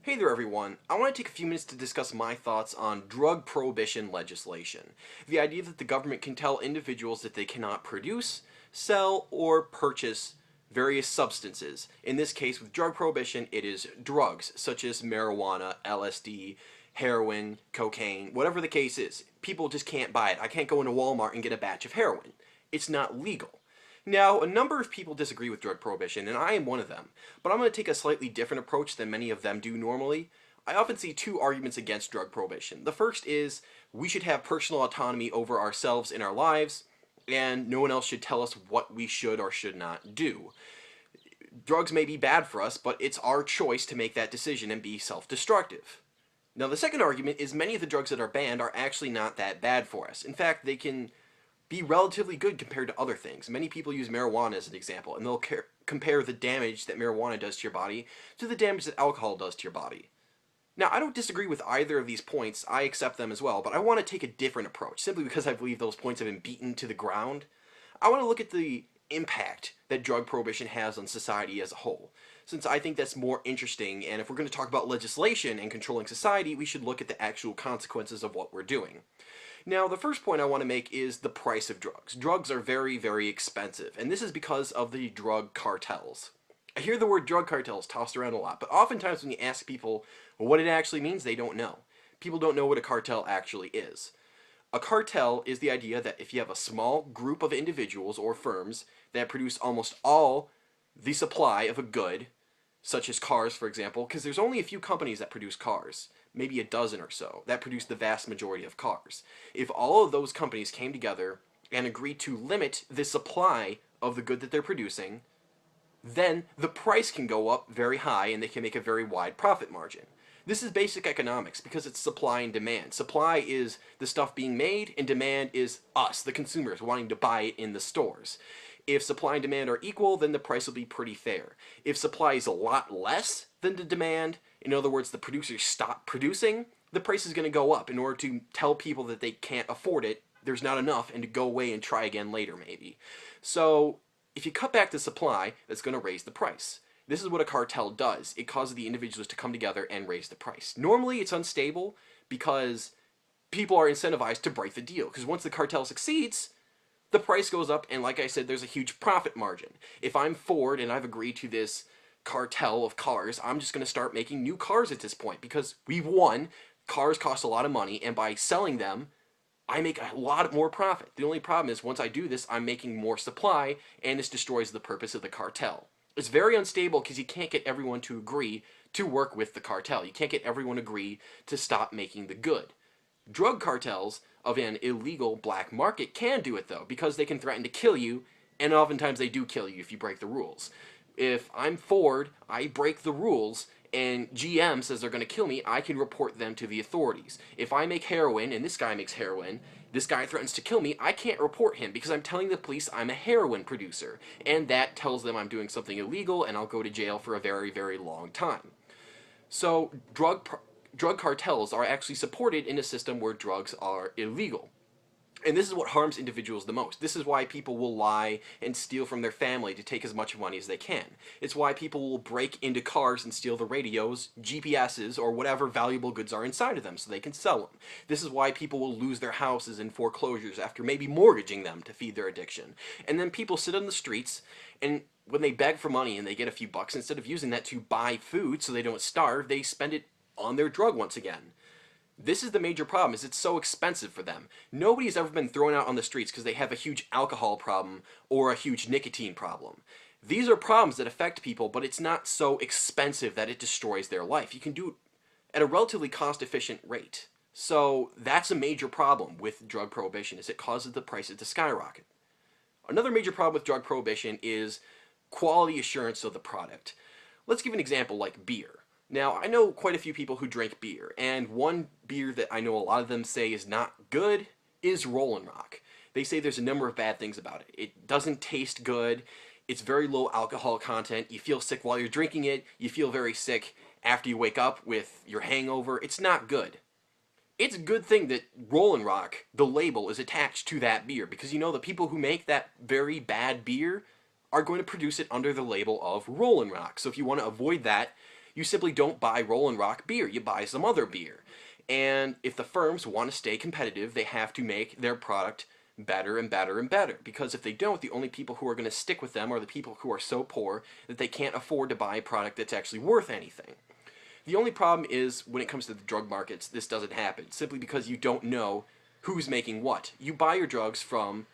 Hey there everyone, I want to take a few minutes to discuss my thoughts on drug prohibition legislation. The idea that the government can tell individuals that they cannot produce, sell, or purchase various substances. In this case, with drug prohibition, it is drugs such as marijuana, LSD, heroin, cocaine, whatever the case is. People just can't buy it. I can't go into Walmart and get a batch of heroin. It's not legal. Now, a number of people disagree with drug prohibition, and I am one of them, but I'm going to take a slightly different approach than many of them do normally. I often see two arguments against drug prohibition. The first is we should have personal autonomy over ourselves in our lives, and no one else should tell us what we should or should not do. Drugs may be bad for us, but it's our choice to make that decision and be self-destructive. Now, the second argument is many of the drugs that are banned are actually not that bad for us. In fact, they can be relatively good compared to other things. Many people use marijuana as an example, and they'll compare the damage that marijuana does to your body to the damage that alcohol does to your body. Now, I don't disagree with either of these points. I accept them as well, but I want to take a different approach, simply because I believe those points have been beaten to the ground. I want to look at the impact that drug prohibition has on society as a whole, since I think that's more interesting, and if we're going to talk about legislation and controlling society, we should look at the actual consequences of what we're doing. Now, the first point I want to make is the price of drugs. Drugs are very, very expensive, and this is because of the drug cartels. I hear the word drug cartels tossed around a lot, but oftentimes when you ask people what it actually means, they don't know. People don't know what a cartel actually is. A cartel is the idea that if you have a small group of individuals or firms that produce almost all the supply of a good, such as cars, for example, because there's only a few companies that produce cars, maybe a dozen or so, that produce the vast majority of cars. If all of those companies came together and agreed to limit the supply of the good that they're producing, then the price can go up very high and they can make a very wide profit margin. This is basic economics because it's supply and demand. Supply is the stuff being made, and demand is us, the consumers, wanting to buy it in the stores. If supply and demand are equal, then the price will be pretty fair. If supply is a lot less than the demand, in other words, the producers stop producing, the price is going to go up in order to tell people that they can't afford it, there's not enough, and to go away and try again later, maybe. So, if you cut back the supply, that's going to raise the price. This is what a cartel does. It causes the individuals to come together and raise the price. Normally, it's unstable because people are incentivized to break the deal. Because once the cartel succeeds, the price goes up, and like I said, there's a huge profit margin. If I'm Ford and I've agreed to this cartel of cars, I'm just going to start making new cars at this point because we've won. Cars cost a lot of money, and by selling them, I make a lot more profit. The only problem is once I do this, I'm making more supply, and this destroys the purpose of the cartel. It's very unstable because you can't get everyone to agree to work with the cartel. You can't get everyone to agree to stop making the good. Drug cartels of an illegal black market can do it though, because they can threaten to kill you, and oftentimes they do kill you if you break the rules. If I'm Ford, I break the rules, and GM says they're going to kill me, I can report them to the authorities. If I make heroin, and this guy makes heroin, this guy threatens to kill me, I can't report him because I'm telling the police I'm a heroin producer, and that tells them I'm doing something illegal, and I'll go to jail for a very, very long time. So drug cartels are actually supported in a system where drugs are illegal. And this is what harms individuals the most. This is why people will lie and steal from their family to take as much money as they can. It's why people will break into cars and steal the radios, GPSs, or whatever valuable goods are inside of them so they can sell them. This is why people will lose their houses in foreclosures after maybe mortgaging them to feed their addiction. And then people sit on the streets, and when they beg for money and they get a few bucks, instead of using that to buy food so they don't starve, they spend it on their drug once again. This is the major problem, is it's so expensive for them. Nobody's ever been thrown out on the streets because they have a huge alcohol problem or a huge nicotine problem. These are problems that affect people, but it's not so expensive that it destroys their life. You can do it at a relatively cost-efficient rate. So that's a major problem with drug prohibition, is it causes the prices to skyrocket. Another major problem with drug prohibition is quality assurance of the product. Let's give an example like beer. Now, I know quite a few people who drink beer, and one beer that I know a lot of them say is not good is Rollin' Rock. They say there's a number of bad things about it. It doesn't taste good, it's very low alcohol content, you feel sick while you're drinking it, you feel very sick after you wake up with your hangover. It's not good. It's a good thing that Rollin' Rock, the label, is attached to that beer, because you know the people who make that very bad beer are going to produce it under the label of Rollin' Rock. So if you want to avoid that, You simply don't buy Rollin' Rock beer, you buy some other beer. And if the firms want to stay competitive, they have to make their product better and better and better. Because if they don't, the only people who are going to stick with them are the people who are so poor that they can't afford to buy a product that's actually worth anything. The only problem is when it comes to the drug markets, this doesn't happen, simply because you don't know who's making what. You buy your drugs from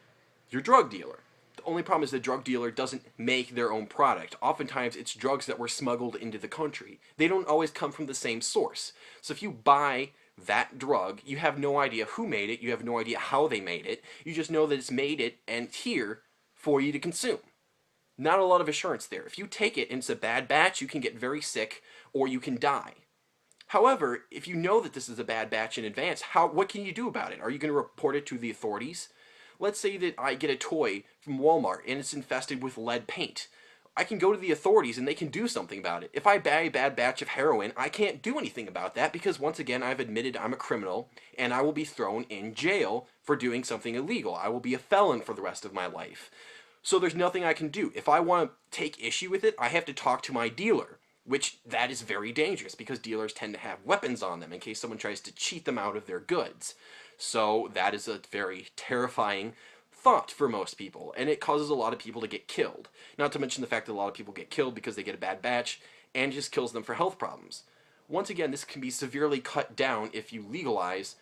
your drug dealer. The only problem is the drug dealer doesn't make their own product. Oftentimes, it's drugs that were smuggled into the country. They don't always come from the same source. So if you buy that drug, you have no idea who made it, you have no idea how they made it, you just know that it's made it and it's here for you to consume. Not a lot of assurance there. If you take it and it's a bad batch, you can get very sick or you can die. However, if you know that this is a bad batch in advance, what can you do about it? Are you going to report it to the authorities? Let's say that I get a toy from Walmart and it's infested with lead paint. I can go to the authorities and they can do something about it. If I buy a bad batch of heroin, I can't do anything about that because once again I've admitted I'm a criminal and I will be thrown in jail for doing something illegal. I will be a felon for the rest of my life. So there's nothing I can do. If I want to take issue with it, I have to talk to my dealer, which that is very dangerous because dealers tend to have weapons on them in case someone tries to cheat them out of their goods. So that is a very terrifying thought for most people, and it causes a lot of people to get killed. Not to mention the fact that a lot of people get killed because they get a bad batch, and it just kills them for health problems. Once again, this can be severely cut down if you legalize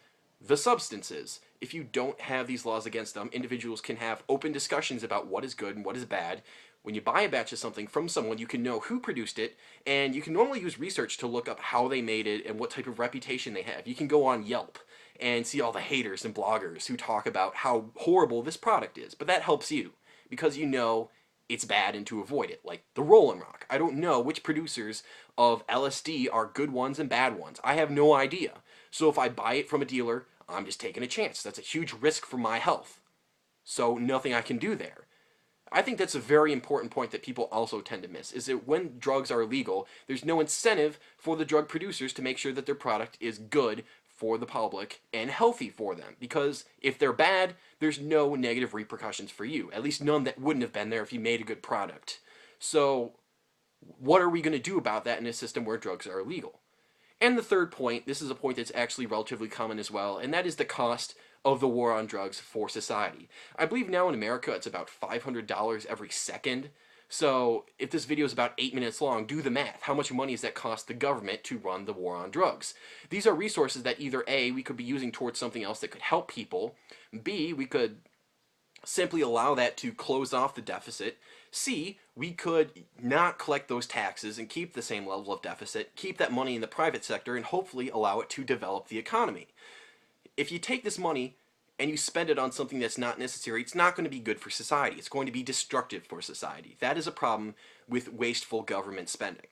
the substances. If you don't have these laws against them, individuals can have open discussions about what is good and what is bad. When you buy a batch of something from someone, you can know who produced it, and you can normally use research to look up how they made it and what type of reputation they have. You can go on Yelp and see all the haters and bloggers who talk about how horrible this product is. But that helps you because you know it's bad and to avoid it. Like the Rollin' Rock. I don't know which producers of LSD are good ones and bad ones. I have no idea. So if I buy it from a dealer, I'm just taking a chance. That's a huge risk for my health. So nothing I can do there. I think that's a very important point that people also tend to miss, is that when drugs are illegal, there's no incentive for the drug producers to make sure that their product is good for the public and healthy for them. Because if they're bad, there's no negative repercussions for you. At least none that wouldn't have been there if you made a good product. So what are we going to do about that in a system where drugs are illegal? And the third point, this is a point that's actually relatively common as well, and that is the cost of the war on drugs for society. I believe now in America it's about $500 every second. So if this video is about 8 minutes long, do the math. How much money does that cost the government to run the war on drugs? These are resources that either A, we could be using towards something else that could help people, B, we could simply allow that to close off the deficit, C, we could not collect those taxes and keep the same level of deficit, keep that money in the private sector, and hopefully allow it to develop the economy. If you take this money and you spend it on something that's not necessary, it's not going to be good for society. It's going to be destructive for society. That is a problem with wasteful government spending.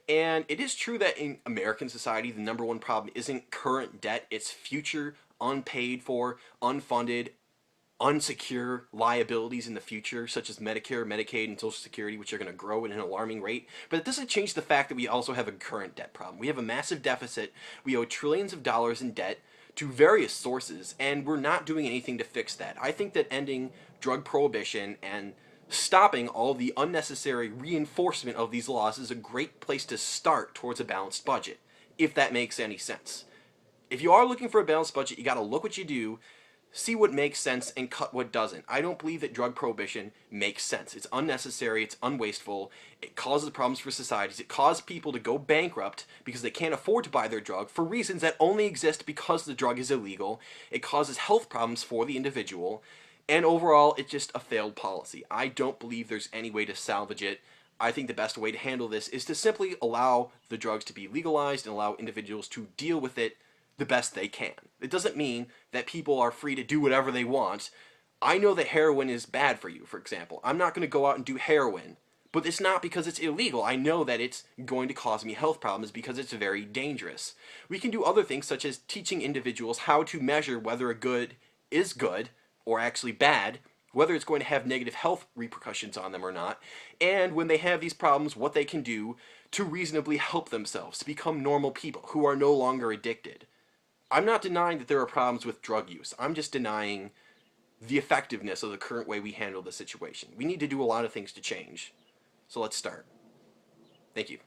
And it is true that in American society, the number one problem isn't current debt, it's future unpaid for, unfunded, unsecure liabilities in the future, such as Medicare, Medicaid, and Social Security, which are going to grow at an alarming rate. But it doesn't change the fact that we also have a current debt problem. We have a massive deficit. We owe trillions of dollars in debt to various sources, and we're not doing anything to fix that. I think that ending drug prohibition and stopping all the unnecessary reinforcement of these laws is a great place to start towards a balanced budget, if that makes any sense. If you are looking for a balanced budget, you got to look what you do, see what makes sense, and cut what doesn't. I don't believe that drug prohibition makes sense. It's unnecessary, it's unwasteful, it causes problems for societies, it causes people to go bankrupt because they can't afford to buy their drug for reasons that only exist because the drug is illegal, it causes health problems for the individual, and overall, it's just a failed policy. I don't believe there's any way to salvage it. I think the best way to handle this is to simply allow the drugs to be legalized and allow individuals to deal with it the best they can. It doesn't mean that people are free to do whatever they want. I know that heroin is bad for you, for example. I'm not going to go out and do heroin, but it's not because it's illegal. I know that it's going to cause me health problems because it's very dangerous. We can do other things such as teaching individuals how to measure whether a good is good or actually bad, whether it's going to have negative health repercussions on them or not, and when they have these problems, what they can do to reasonably help themselves, to become normal people who are no longer addicted. I'm not denying that there are problems with drug use. I'm just denying the effectiveness of the current way we handle the situation. We need to do a lot of things to change. So let's start. Thank you.